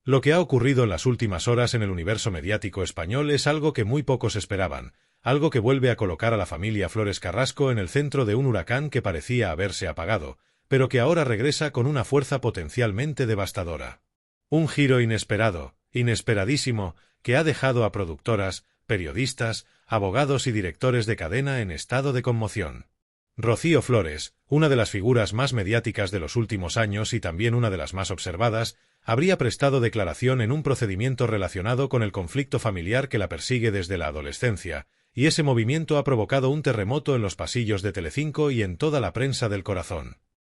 Lo que ha ocurrido en las últimas horas en el universo mediático español es algo que muy pocos esperaban, algo que vuelve a colocar a la familia Flores Carrasco en el centro de un huracán que parecía haberse apagado, pero que ahora regresa con una fuerza potencialmente devastadora. Un giro inesperado, inesperadísimo, que ha dejado a productoras, periodistas, abogados y directores de cadena en estado de conmoción. Rocío Flores, una de las figuras más mediáticas de los últimos años y también una de las más observadas, habría prestado declaración en un procedimiento relacionado con el conflicto familiar que la persigue desde la adolescencia, y ese movimiento ha provocado un terremoto en los pasillos de Telecinco y en toda la prensa del corazón.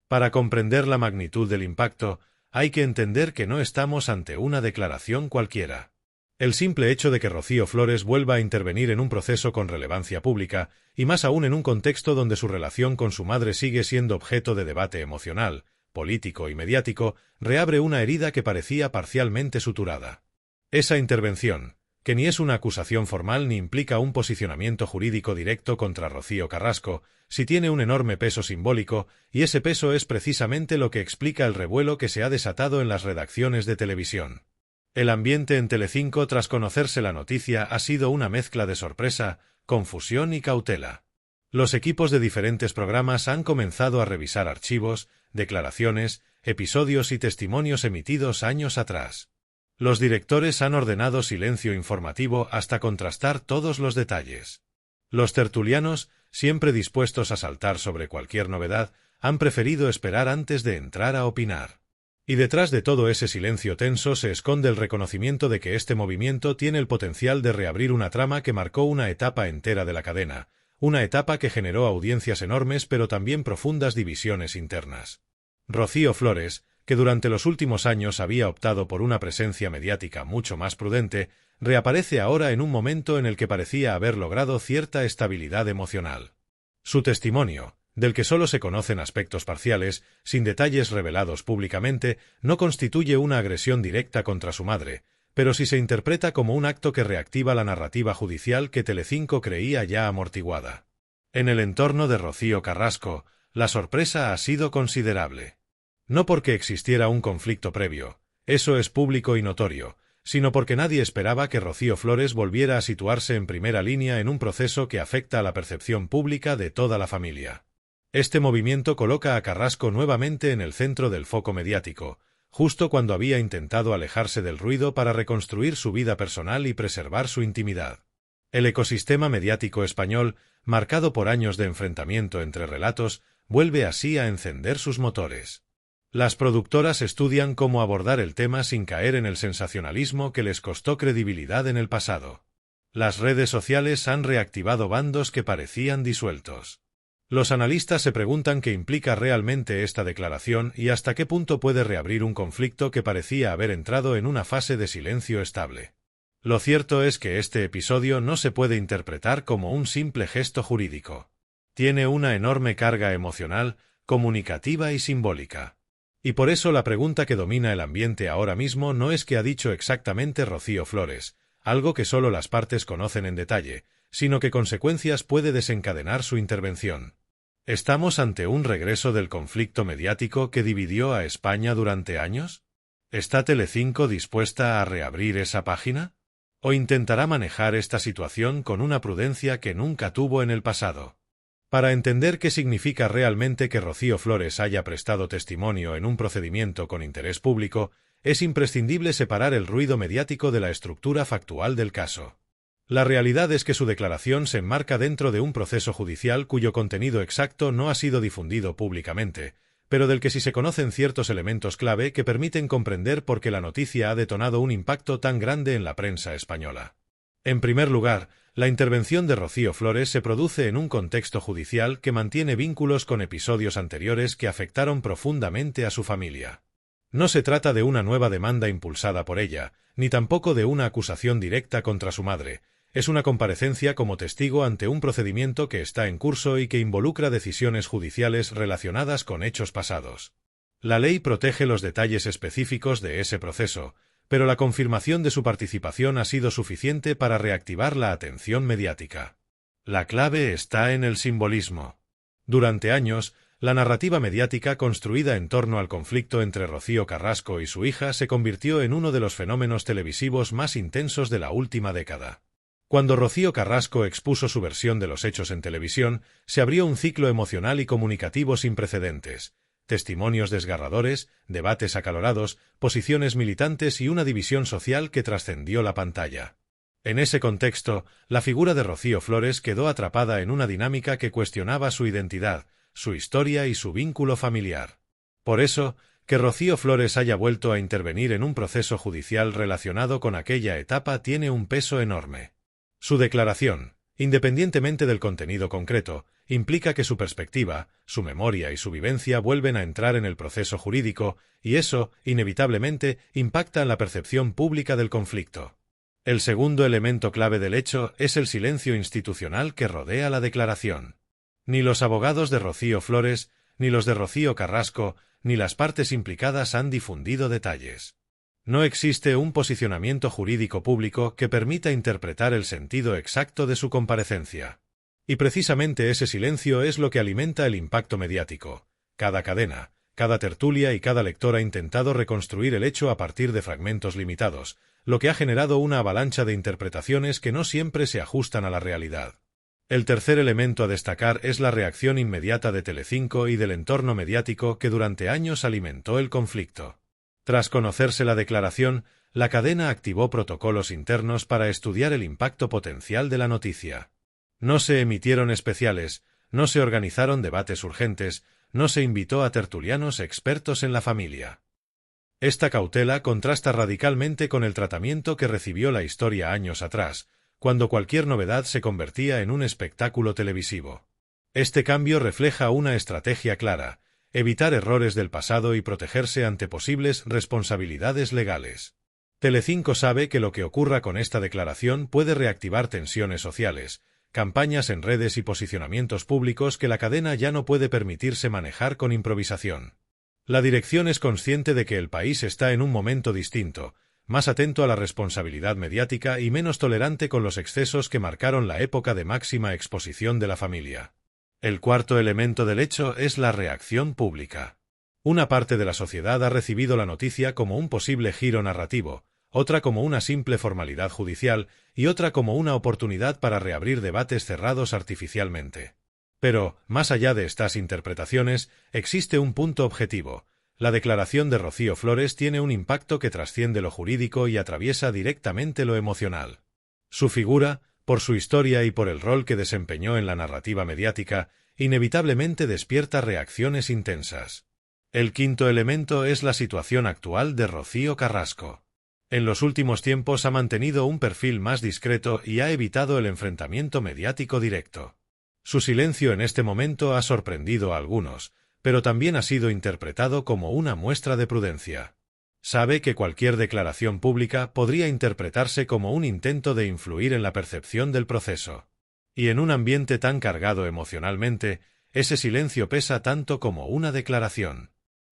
Para comprender la magnitud del impacto, hay que entender que no estamos ante una declaración cualquiera. El simple hecho de que Rocío Flores vuelva a intervenir en un proceso con relevancia pública, y más aún en un contexto donde su relación con su madre sigue siendo objeto de debate emocional, político y mediático, reabre una herida que parecía parcialmente suturada. Esa intervención, que ni es una acusación formal ni implica un posicionamiento jurídico directo contra Rocío Carrasco, sí tiene un enorme peso simbólico, y ese peso es precisamente lo que explica el revuelo que se ha desatado en las redacciones de televisión. El ambiente en Telecinco tras conocerse la noticia ha sido una mezcla de sorpresa, confusión y cautela. Los equipos de diferentes programas han comenzado a revisar archivos, declaraciones, episodios y testimonios emitidos años atrás. Los directores han ordenado silencio informativo hasta contrastar todos los detalles. Los tertulianos, siempre dispuestos a saltar sobre cualquier novedad, han preferido esperar antes de entrar a opinar. Y detrás de todo ese silencio tenso se esconde el reconocimiento de que este movimiento tiene el potencial de reabrir una trama que marcó una etapa entera de la cadena, una etapa que generó audiencias enormes pero también profundas divisiones internas. Rocío Flores, que durante los últimos años había optado por una presencia mediática mucho más prudente, reaparece ahora en un momento en el que parecía haber logrado cierta estabilidad emocional. Su testimonio, del que solo se conocen aspectos parciales, sin detalles revelados públicamente, no constituye una agresión directa contra su madre, pero sí se interpreta como un acto que reactiva la narrativa judicial que Telecinco creía ya amortiguada. En el entorno de Rocío Carrasco, la sorpresa ha sido considerable. No porque existiera un conflicto previo, eso es público y notorio, sino porque nadie esperaba que Rocío Flores volviera a situarse en primera línea en un proceso que afecta a la percepción pública de toda la familia. Este movimiento coloca a Carrasco nuevamente en el centro del foco mediático, justo cuando había intentado alejarse del ruido para reconstruir su vida personal y preservar su intimidad. El ecosistema mediático español, marcado por años de enfrentamiento entre relatos, vuelve así a encender sus motores. Las productoras estudian cómo abordar el tema sin caer en el sensacionalismo que les costó credibilidad en el pasado. Las redes sociales han reactivado bandos que parecían disueltos. Los analistas se preguntan qué implica realmente esta declaración y hasta qué punto puede reabrir un conflicto que parecía haber entrado en una fase de silencio estable. Lo cierto es que este episodio no se puede interpretar como un simple gesto jurídico. Tiene una enorme carga emocional, comunicativa y simbólica. Y por eso la pregunta que domina el ambiente ahora mismo no es qué ha dicho exactamente Rocío Flores, algo que solo las partes conocen en detalle, sino qué consecuencias puede desencadenar su intervención. ¿Estamos ante un regreso del conflicto mediático que dividió a España durante años? ¿Está Telecinco dispuesta a reabrir esa página? ¿O intentará manejar esta situación con una prudencia que nunca tuvo en el pasado? Para entender qué significa realmente que Rocío Flores haya prestado testimonio en un procedimiento con interés público, es imprescindible separar el ruido mediático de la estructura factual del caso. La realidad es que su declaración se enmarca dentro de un proceso judicial cuyo contenido exacto no ha sido difundido públicamente, pero del que sí se conocen ciertos elementos clave que permiten comprender por qué la noticia ha detonado un impacto tan grande en la prensa española. En primer lugar, la intervención de Rocío Flores se produce en un contexto judicial que mantiene vínculos con episodios anteriores que afectaron profundamente a su familia. No se trata de una nueva demanda impulsada por ella, ni tampoco de una acusación directa contra su madre. Es una comparecencia como testigo ante un procedimiento que está en curso y que involucra decisiones judiciales relacionadas con hechos pasados. La ley protege los detalles específicos de ese proceso, pero la confirmación de su participación ha sido suficiente para reactivar la atención mediática. La clave está en el simbolismo. Durante años, La narrativa mediática construida en torno al conflicto entre Rocío Carrasco y su hija se convirtió en uno de los fenómenos televisivos más intensos de la última década. Cuando Rocío Carrasco expuso su versión de los hechos en televisión, se abrió un ciclo emocional y comunicativo sin precedentes. Testimonios desgarradores, debates acalorados, posiciones militantes y una división social que trascendió la pantalla. En ese contexto, la figura de Rocío Flores quedó atrapada en una dinámica que cuestionaba su identidad, su historia y su vínculo familiar. Por eso, que Rocío Flores haya vuelto a intervenir en un proceso judicial relacionado con aquella etapa tiene un peso enorme. Su declaración, independientemente del contenido concreto, implica que su perspectiva, su memoria y su vivencia vuelven a entrar en el proceso jurídico, y eso, inevitablemente, impacta en la percepción pública del conflicto. El segundo elemento clave del hecho es el silencio institucional que rodea la declaración. Ni los abogados de Rocío Flores, ni los de Rocío Carrasco, ni las partes implicadas han difundido detalles. No existe un posicionamiento jurídico público que permita interpretar el sentido exacto de su comparecencia. Y precisamente ese silencio es lo que alimenta el impacto mediático. Cada cadena, cada tertulia y cada lector ha intentado reconstruir el hecho a partir de fragmentos limitados, lo que ha generado una avalancha de interpretaciones que no siempre se ajustan a la realidad. El tercer elemento a destacar es la reacción inmediata de Telecinco y del entorno mediático que durante años alimentó el conflicto. Tras conocerse la declaración, la cadena activó protocolos internos para estudiar el impacto potencial de la noticia. No se emitieron especiales, no se organizaron debates urgentes, no se invitó a tertulianos expertos en la familia. Esta cautela contrasta radicalmente con el tratamiento que recibió la historia años atrás, cuando cualquier novedad se convertía en un espectáculo televisivo. Este cambio refleja una estrategia clara: evitar errores del pasado y protegerse ante posibles responsabilidades legales. Telecinco sabe que lo que ocurra con esta declaración puede reactivar tensiones sociales, campañas en redes y posicionamientos públicos que la cadena ya no puede permitirse manejar con improvisación. La dirección es consciente de que el país está en un momento distinto, más atento a la responsabilidad mediática y menos tolerante con los excesos que marcaron la época de máxima exposición de la familia. El cuarto elemento del hecho es la reacción pública. Una parte de la sociedad ha recibido la noticia como un posible giro narrativo, otra como una simple formalidad judicial y otra como una oportunidad para reabrir debates cerrados artificialmente. Pero, más allá de estas interpretaciones, existe un punto objetivo. La declaración de Rocío Flores tiene un impacto que trasciende lo jurídico y atraviesa directamente lo emocional. Su figura, por su historia y por el rol que desempeñó en la narrativa mediática, inevitablemente despierta reacciones intensas. El quinto elemento es la situación actual de Rocío Carrasco. En los últimos tiempos ha mantenido un perfil más discreto y ha evitado el enfrentamiento mediático directo. Su silencio en este momento ha sorprendido a algunos, pero también ha sido interpretado como una muestra de prudencia. Sabe que cualquier declaración pública podría interpretarse como un intento de influir en la percepción del proceso. Y en un ambiente tan cargado emocionalmente, ese silencio pesa tanto como una declaración.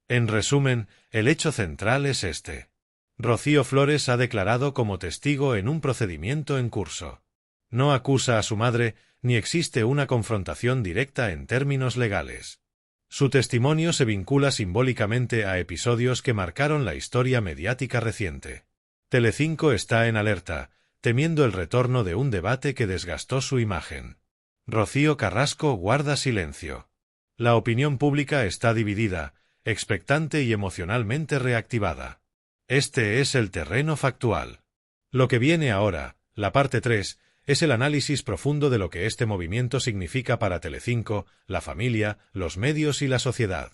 En resumen, el hecho central es este. Rocío Flores ha declarado como testigo en un procedimiento en curso. No acusa a su madre, ni existe una confrontación directa en términos legales. Su testimonio se vincula simbólicamente a episodios que marcaron la historia mediática reciente. Telecinco está en alerta, temiendo el retorno de un debate que desgastó su imagen. Rocío Carrasco guarda silencio. La opinión pública está dividida, expectante y emocionalmente reactivada. Este es el terreno factual. Lo que viene ahora, la parte 3, es el análisis profundo de lo que este movimiento significa para Telecinco, la familia, los medios y la sociedad.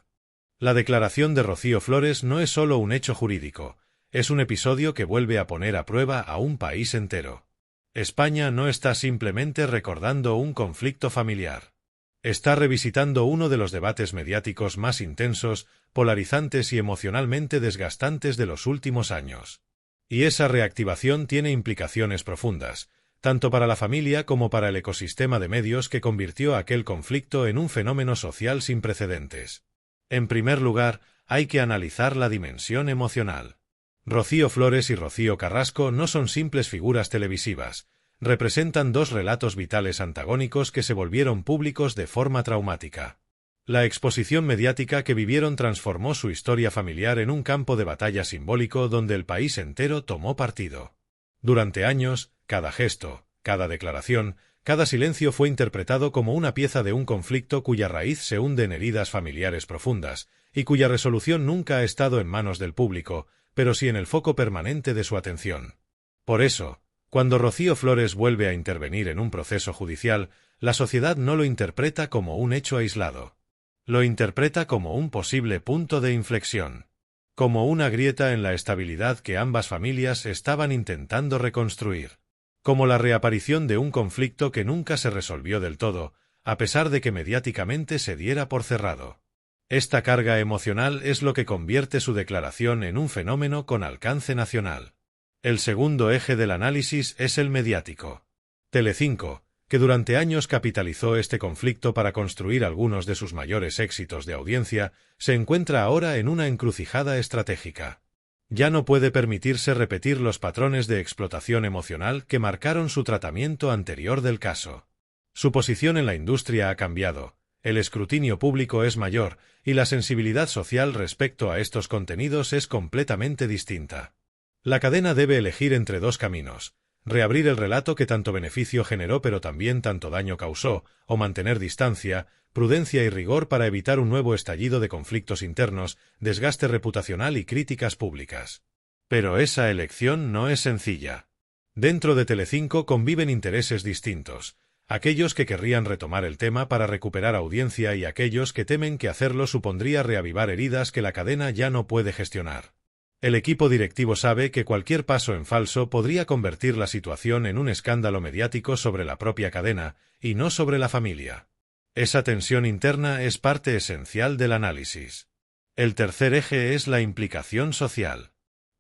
La declaración de Rocío Flores no es solo un hecho jurídico, es un episodio que vuelve a poner a prueba a un país entero. España no está simplemente recordando un conflicto familiar. Está revisitando uno de los debates mediáticos más intensos, polarizantes y emocionalmente desgastantes de los últimos años. Y esa reactivación tiene implicaciones profundas, tanto para la familia como para el ecosistema de medios que convirtió aquel conflicto en un fenómeno social sin precedentes. En primer lugar, hay que analizar la dimensión emocional. Rocío Flores y Rocío Carrasco no son simples figuras televisivas, representan dos relatos vitales antagónicos que se volvieron públicos de forma traumática. La exposición mediática que vivieron transformó su historia familiar en un campo de batalla simbólico donde el país entero tomó partido. Durante años, cada gesto, cada declaración, cada silencio fue interpretado como una pieza de un conflicto cuya raíz se hunde en heridas familiares profundas, y cuya resolución nunca ha estado en manos del público, pero sí en el foco permanente de su atención. Por eso, cuando Rocío Flores vuelve a intervenir en un proceso judicial, la sociedad no lo interpreta como un hecho aislado. Lo interpreta como un posible punto de inflexión, como una grieta en la estabilidad que ambas familias estaban intentando reconstruir, como la reaparición de un conflicto que nunca se resolvió del todo, a pesar de que mediáticamente se diera por cerrado. Esta carga emocional es lo que convierte su declaración en un fenómeno con alcance nacional. El segundo eje del análisis es el mediático. Telecinco, que durante años capitalizó este conflicto para construir algunos de sus mayores éxitos de audiencia, se encuentra ahora en una encrucijada estratégica. Ya no puede permitirse repetir los patrones de explotación emocional que marcaron su tratamiento anterior del caso. Su posición en la industria ha cambiado, el escrutinio público es mayor, y la sensibilidad social respecto a estos contenidos es completamente distinta. La cadena debe elegir entre dos caminos: reabrir el relato que tanto beneficio generó pero también tanto daño causó, o mantener distancia, prudencia y rigor para evitar un nuevo estallido de conflictos internos, desgaste reputacional y críticas públicas. Pero esa elección no es sencilla. Dentro de Telecinco conviven intereses distintos, aquellos que querrían retomar el tema para recuperar audiencia y aquellos que temen que hacerlo supondría reavivar heridas que la cadena ya no puede gestionar. El equipo directivo sabe que cualquier paso en falso podría convertir la situación en un escándalo mediático sobre la propia cadena, y no sobre la familia. Esa tensión interna es parte esencial del análisis. El tercer eje es la implicación social.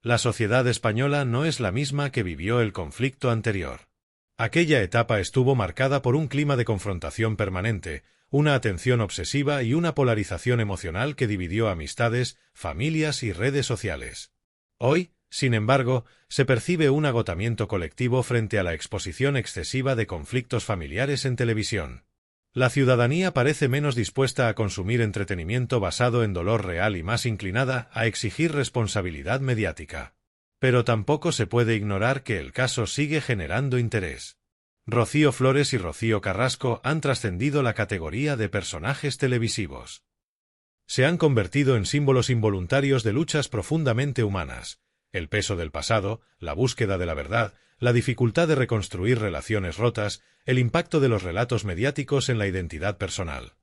La sociedad española no es la misma que vivió el conflicto anterior. Aquella etapa estuvo marcada por un clima de confrontación permanente, una atención obsesiva y una polarización emocional que dividió amistades, familias y redes sociales. Hoy, sin embargo, se percibe un agotamiento colectivo frente a la exposición excesiva de conflictos familiares en televisión. La ciudadanía parece menos dispuesta a consumir entretenimiento basado en dolor real y más inclinada a exigir responsabilidad mediática. Pero tampoco se puede ignorar que el caso sigue generando interés. Rocío Flores y Rocío Carrasco han trascendido la categoría de personajes televisivos. Se han convertido en símbolos involuntarios de luchas profundamente humanas: el peso del pasado, la búsqueda de la verdad, la dificultad de reconstruir relaciones rotas, el impacto de los relatos mediáticos en la identidad personal.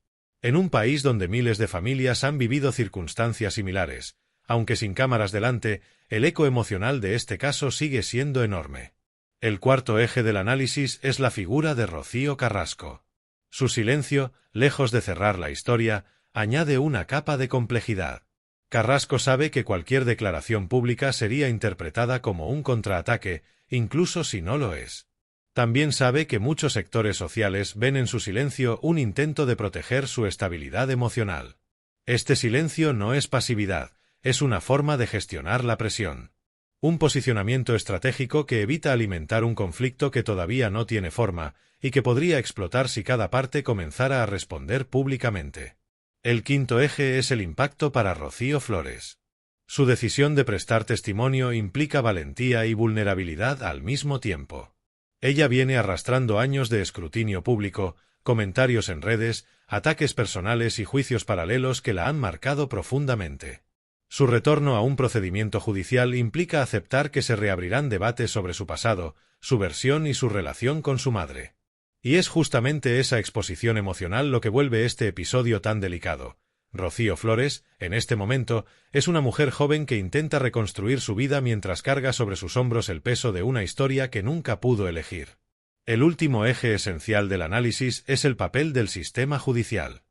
En un país donde miles de familias han vivido circunstancias similares, aunque sin cámaras delante, el eco emocional de este caso sigue siendo enorme. El cuarto eje del análisis es la figura de Rocío Carrasco. Su silencio, lejos de cerrar la historia, añade una capa de complejidad. Carrasco sabe que cualquier declaración pública sería interpretada como un contraataque, incluso si no lo es. También sabe que muchos sectores sociales ven en su silencio un intento de proteger su estabilidad emocional. Este silencio no es pasividad, es una forma de gestionar la presión. Un posicionamiento estratégico que evita alimentar un conflicto que todavía no tiene forma y que podría explotar si cada parte comenzara a responder públicamente. El quinto eje es el impacto para Rocío Flores. Su decisión de prestar testimonio implica valentía y vulnerabilidad al mismo tiempo. Ella viene arrastrando años de escrutinio público, comentarios en redes, ataques personales y juicios paralelos que la han marcado profundamente. Su retorno a un procedimiento judicial implica aceptar que se reabrirán debates sobre su pasado, su versión y su relación con su madre. Y es justamente esa exposición emocional lo que vuelve este episodio tan delicado. Rocío Flores, en este momento, es una mujer joven que intenta reconstruir su vida mientras carga sobre sus hombros el peso de una historia que nunca pudo elegir. El último eje esencial del análisis es el papel del sistema judicial.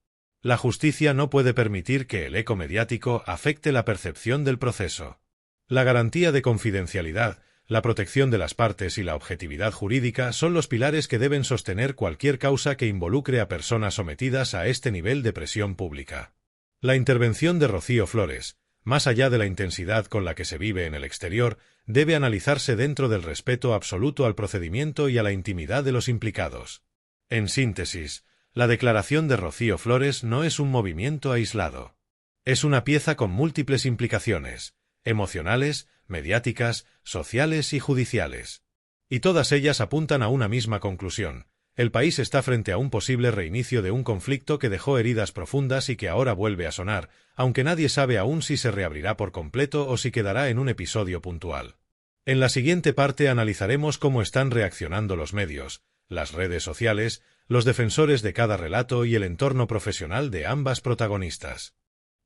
La justicia no puede permitir que el eco mediático afecte la percepción del proceso. La garantía de confidencialidad, la protección de las partes y la objetividad jurídica son los pilares que deben sostener cualquier causa que involucre a personas sometidas a este nivel de presión pública. La intervención de Rocío Flores, más allá de la intensidad con la que se vive en el exterior, debe analizarse dentro del respeto absoluto al procedimiento y a la intimidad de los implicados. En síntesis, La declaración de Rocío Flores no es un movimiento aislado. Es una pieza con múltiples implicaciones, emocionales, mediáticas, sociales y judiciales. Y todas ellas apuntan a una misma conclusión. El país está frente a un posible reinicio de un conflicto que dejó heridas profundas y que ahora vuelve a sonar, aunque nadie sabe aún si se reabrirá por completo o si quedará en un episodio puntual. En la siguiente parte analizaremos cómo están reaccionando los medios, las redes sociales, los defensores de cada relato y el entorno profesional de ambas protagonistas.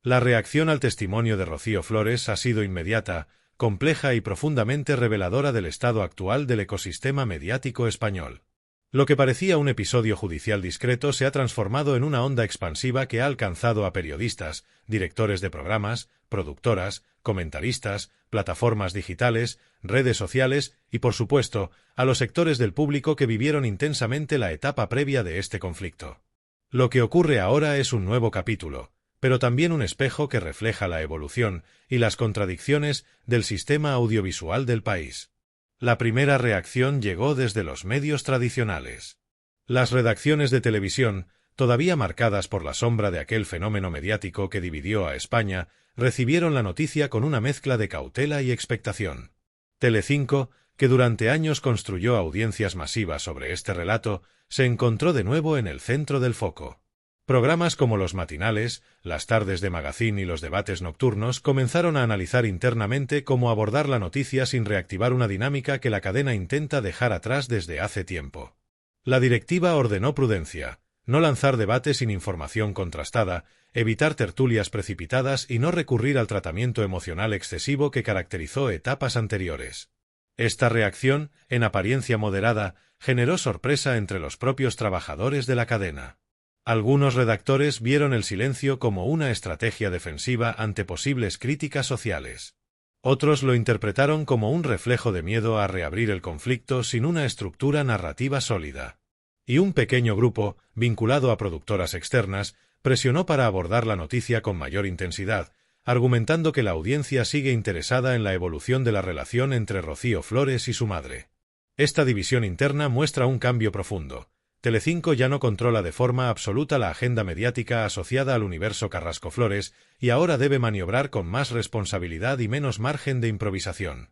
La reacción al testimonio de Rocío Flores ha sido inmediata, compleja y profundamente reveladora del estado actual del ecosistema mediático español. Lo que parecía un episodio judicial discreto se ha transformado en una onda expansiva que ha alcanzado a periodistas, directores de programas, productoras, comentaristas, plataformas digitales, redes sociales y, por supuesto, a los sectores del público que vivieron intensamente la etapa previa de este conflicto. Lo que ocurre ahora es un nuevo capítulo, pero también un espejo que refleja la evolución y las contradicciones del sistema audiovisual del país. La primera reacción llegó desde los medios tradicionales. Las redacciones de televisión, todavía marcadas por la sombra de aquel fenómeno mediático que dividió a España, recibieron la noticia con una mezcla de cautela y expectación. Telecinco, que durante años construyó audiencias masivas sobre este relato, se encontró de nuevo en el centro del foco. Programas como los matinales, las tardes de Magazine y los debates nocturnos comenzaron a analizar internamente cómo abordar la noticia sin reactivar una dinámica que la cadena intenta dejar atrás desde hace tiempo. La directiva ordenó prudencia, no lanzar debates sin información contrastada, evitar tertulias precipitadas y no recurrir al tratamiento emocional excesivo que caracterizó etapas anteriores. Esta reacción, en apariencia moderada, generó sorpresa entre los propios trabajadores de la cadena. Algunos redactores vieron el silencio como una estrategia defensiva ante posibles críticas sociales. Otros lo interpretaron como un reflejo de miedo a reabrir el conflicto sin una estructura narrativa sólida. Y un pequeño grupo, vinculado a productoras externas, presionó para abordar la noticia con mayor intensidad, argumentando que la audiencia sigue interesada en la evolución de la relación entre Rocío Flores y su madre. Esta división interna muestra un cambio profundo. Telecinco ya no controla de forma absoluta la agenda mediática asociada al universo Carrasco Flores y ahora debe maniobrar con más responsabilidad y menos margen de improvisación.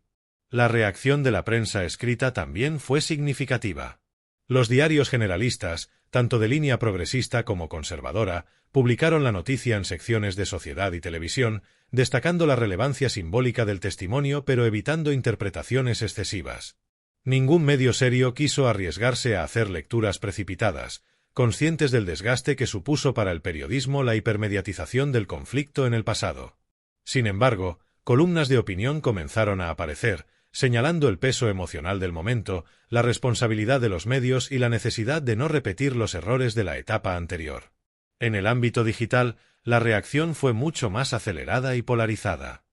La reacción de la prensa escrita también fue significativa. Los diarios generalistas, tanto de línea progresista como conservadora, publicaron la noticia en secciones de Sociedad y Televisión, destacando la relevancia simbólica del testimonio pero evitando interpretaciones excesivas. Ningún medio serio quiso arriesgarse a hacer lecturas precipitadas, conscientes del desgaste que supuso para el periodismo la hipermediatización del conflicto en el pasado. Sin embargo, columnas de opinión comenzaron a aparecer, señalando el peso emocional del momento, la responsabilidad de los medios y la necesidad de no repetir los errores de la etapa anterior. En el ámbito digital, la reacción fue mucho más acelerada y polarizada.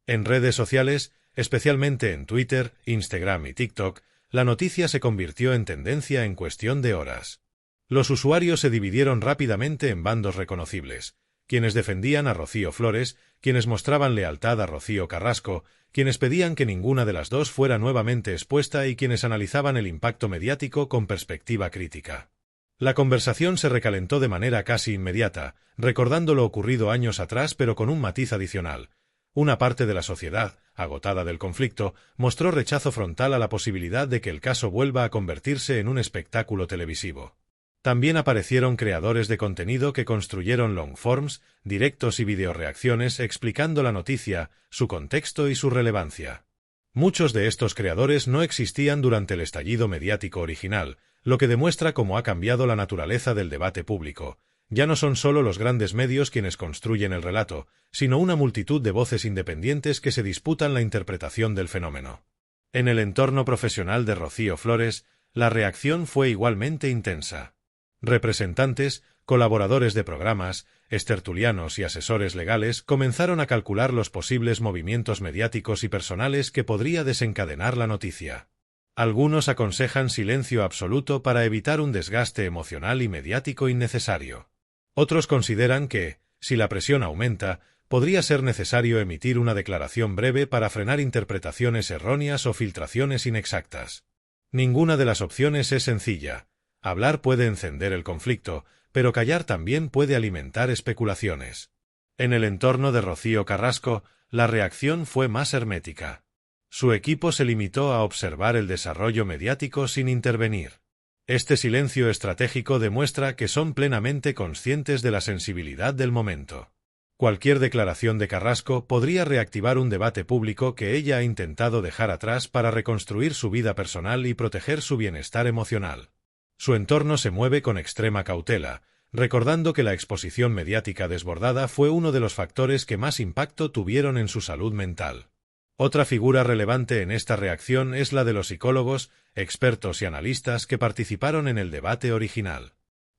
En redes sociales, especialmente en Twitter, Instagram y TikTok, la noticia se convirtió en tendencia en cuestión de horas. Los usuarios se dividieron rápidamente en bandos reconocibles, quienes defendían a Rocío Flores, quienes mostraban lealtad a Rocío Carrasco, quienes pedían que ninguna de las dos fuera nuevamente expuesta y quienes analizaban el impacto mediático con perspectiva crítica. La conversación se recalentó de manera casi inmediata, recordando lo ocurrido años atrás pero con un matiz adicional. Una parte de la sociedad, agotada del conflicto, mostró rechazo frontal a la posibilidad de que el caso vuelva a convertirse en un espectáculo televisivo. También aparecieron creadores de contenido que construyeron longforms, directos y videoreacciones explicando la noticia, su contexto y su relevancia. Muchos de estos creadores no existían durante el estallido mediático original, lo que demuestra cómo ha cambiado la naturaleza del debate público. Ya no son solo los grandes medios quienes construyen el relato, sino una multitud de voces independientes que se disputan la interpretación del fenómeno. En el entorno profesional de Rocío Flores, la reacción fue igualmente intensa. Representantes, colaboradores de programas, extertulianos y asesores legales comenzaron a calcular los posibles movimientos mediáticos y personales que podría desencadenar la noticia. Algunos aconsejan silencio absoluto para evitar un desgaste emocional y mediático innecesario. Otros consideran que, si la presión aumenta, podría ser necesario emitir una declaración breve para frenar interpretaciones erróneas o filtraciones inexactas. Ninguna de las opciones es sencilla. Hablar puede encender el conflicto, pero callar también puede alimentar especulaciones. En el entorno de Rocío Carrasco, la reacción fue más hermética. Su equipo se limitó a observar el desarrollo mediático sin intervenir. Este silencio estratégico demuestra que son plenamente conscientes de la sensibilidad del momento. Cualquier declaración de Carrasco podría reactivar un debate público que ella ha intentado dejar atrás para reconstruir su vida personal y proteger su bienestar emocional. Su entorno se mueve con extrema cautela, recordando que la exposición mediática desbordada fue uno de los factores que más impacto tuvieron en su salud mental. Otra figura relevante en esta reacción es la de los psicólogos, expertos y analistas que participaron en el debate original.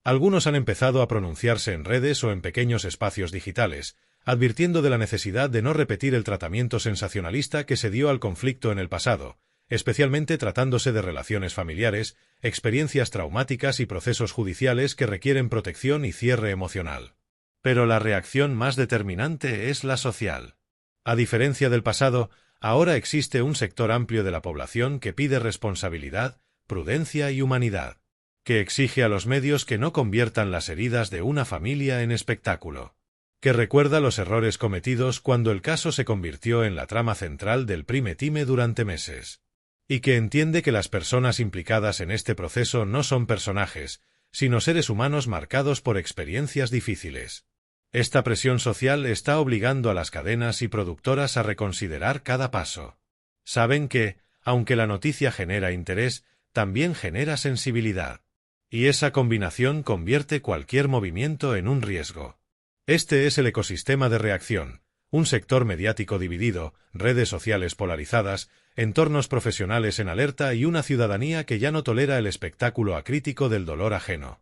Algunos han empezado a pronunciarse en redes o en pequeños espacios digitales, advirtiendo de la necesidad de no repetir el tratamiento sensacionalista que se dio al conflicto en el pasado, especialmente tratándose de relaciones familiares, experiencias traumáticas y procesos judiciales que requieren protección y cierre emocional. Pero la reacción más determinante es la social. A diferencia del pasado, ahora existe un sector amplio de la población que pide responsabilidad, prudencia y humanidad, que exige a los medios que no conviertan las heridas de una familia en espectáculo, que recuerda los errores cometidos cuando el caso se convirtió en la trama central del Prime Time durante meses, y que entiende que las personas implicadas en este proceso no son personajes, sino seres humanos marcados por experiencias difíciles. Esta presión social está obligando a las cadenas y productoras a reconsiderar cada paso. Saben que, aunque la noticia genera interés, también genera sensibilidad. Y esa combinación convierte cualquier movimiento en un riesgo. Este es el ecosistema de reacción, un sector mediático dividido, redes sociales polarizadas, entornos profesionales en alerta y una ciudadanía que ya no tolera el espectáculo acrítico del dolor ajeno.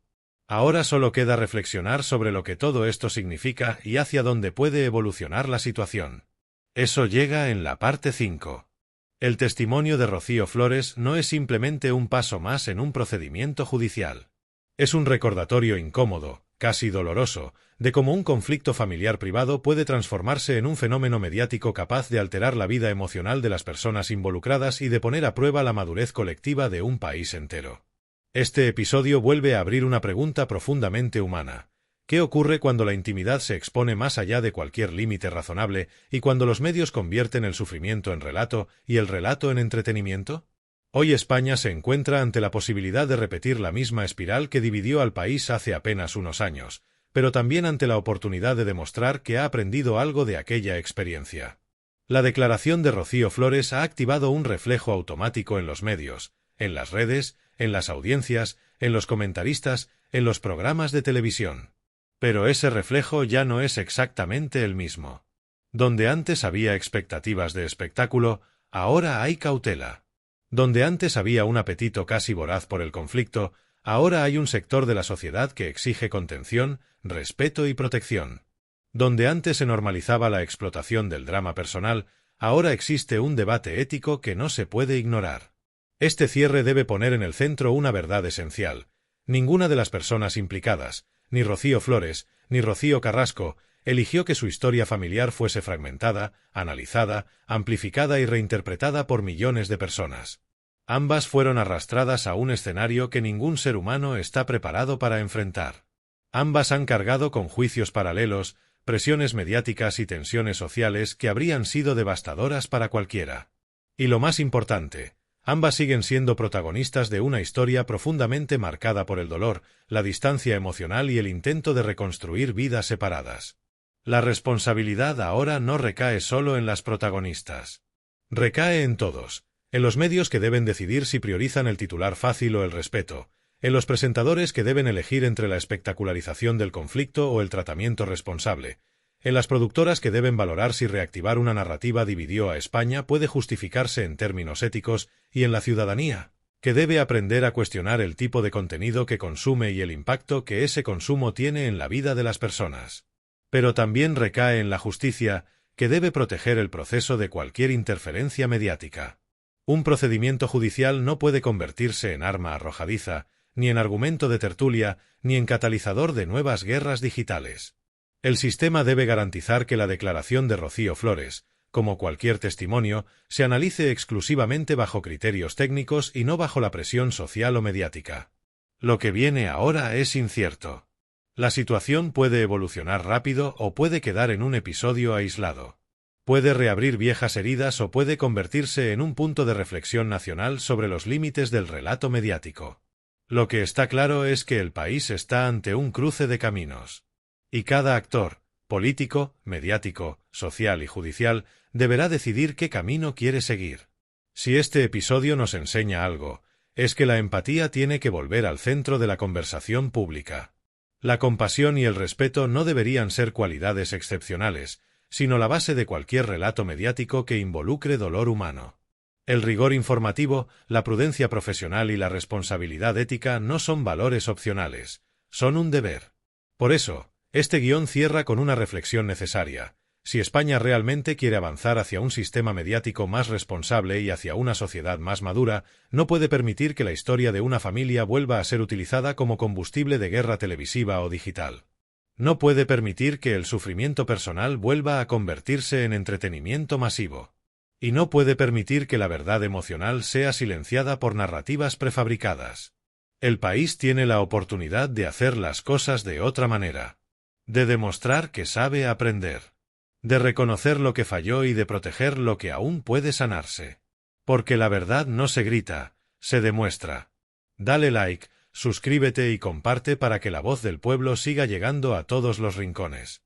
Ahora solo queda reflexionar sobre lo que todo esto significa y hacia dónde puede evolucionar la situación. Eso llega en la parte 5. El testimonio de Rocío Flores no es simplemente un paso más en un procedimiento judicial. Es un recordatorio incómodo, casi doloroso, de cómo un conflicto familiar privado puede transformarse en un fenómeno mediático capaz de alterar la vida emocional de las personas involucradas y de poner a prueba la madurez colectiva de un país entero. Este episodio vuelve a abrir una pregunta profundamente humana. ¿Qué ocurre cuando la intimidad se expone más allá de cualquier límite razonable y cuando los medios convierten el sufrimiento en relato y el relato en entretenimiento? Hoy España se encuentra ante la posibilidad de repetir la misma espiral que dividió al país hace apenas unos años, pero también ante la oportunidad de demostrar que ha aprendido algo de aquella experiencia. La declaración de Rocío Flores ha activado un reflejo automático en los medios, en las redes, en las audiencias, en los comentaristas, en los programas de televisión. Pero ese reflejo ya no es exactamente el mismo. Donde antes había expectativas de espectáculo, ahora hay cautela. Donde antes había un apetito casi voraz por el conflicto, ahora hay un sector de la sociedad que exige contención, respeto y protección. Donde antes se normalizaba la explotación del drama personal, ahora existe un debate ético que no se puede ignorar. Este cierre debe poner en el centro una verdad esencial. Ninguna de las personas implicadas, ni Rocío Flores, ni Rocío Carrasco, eligió que su historia familiar fuese fragmentada, analizada, amplificada y reinterpretada por millones de personas. Ambas fueron arrastradas a un escenario que ningún ser humano está preparado para enfrentar. Ambas han cargado con juicios paralelos, presiones mediáticas y tensiones sociales que habrían sido devastadoras para cualquiera. Y lo más importante, ambas siguen siendo protagonistas de una historia profundamente marcada por el dolor, la distancia emocional y el intento de reconstruir vidas separadas. La responsabilidad ahora no recae solo en las protagonistas. Recae en todos, en los medios que deben decidir si priorizan el titular fácil o el respeto, en los presentadores que deben elegir entre la espectacularización del conflicto o el tratamiento responsable, en las productoras que deben valorar si reactivar una narrativa dividió a España puede justificarse en términos éticos, y en la ciudadanía, que debe aprender a cuestionar el tipo de contenido que consume y el impacto que ese consumo tiene en la vida de las personas. Pero también recae en la justicia, que debe proteger el proceso de cualquier interferencia mediática. Un procedimiento judicial no puede convertirse en arma arrojadiza, ni en argumento de tertulia, ni en catalizador de nuevas guerras digitales. El sistema debe garantizar que la declaración de Rocío Flores, como cualquier testimonio, se analice exclusivamente bajo criterios técnicos y no bajo la presión social o mediática. Lo que viene ahora es incierto. La situación puede evolucionar rápido o puede quedar en un episodio aislado. Puede reabrir viejas heridas o puede convertirse en un punto de reflexión nacional sobre los límites del relato mediático. Lo que está claro es que el país está ante un cruce de caminos. Y cada actor, político, mediático, social y judicial, deberá decidir qué camino quiere seguir. Si este episodio nos enseña algo, es que la empatía tiene que volver al centro de la conversación pública. La compasión y el respeto no deberían ser cualidades excepcionales, sino la base de cualquier relato mediático que involucre dolor humano. El rigor informativo, la prudencia profesional y la responsabilidad ética no son valores opcionales, son un deber. Por eso, este guión cierra con una reflexión necesaria. Si España realmente quiere avanzar hacia un sistema mediático más responsable y hacia una sociedad más madura, no puede permitir que la historia de una familia vuelva a ser utilizada como combustible de guerra televisiva o digital. No puede permitir que el sufrimiento personal vuelva a convertirse en entretenimiento masivo. Y no puede permitir que la verdad emocional sea silenciada por narrativas prefabricadas. El país tiene la oportunidad de hacer las cosas de otra manera. De demostrar que sabe aprender. De reconocer lo que falló y de proteger lo que aún puede sanarse. Porque la verdad no se grita, se demuestra. Dale like, suscríbete y comparte para que la voz del pueblo siga llegando a todos los rincones.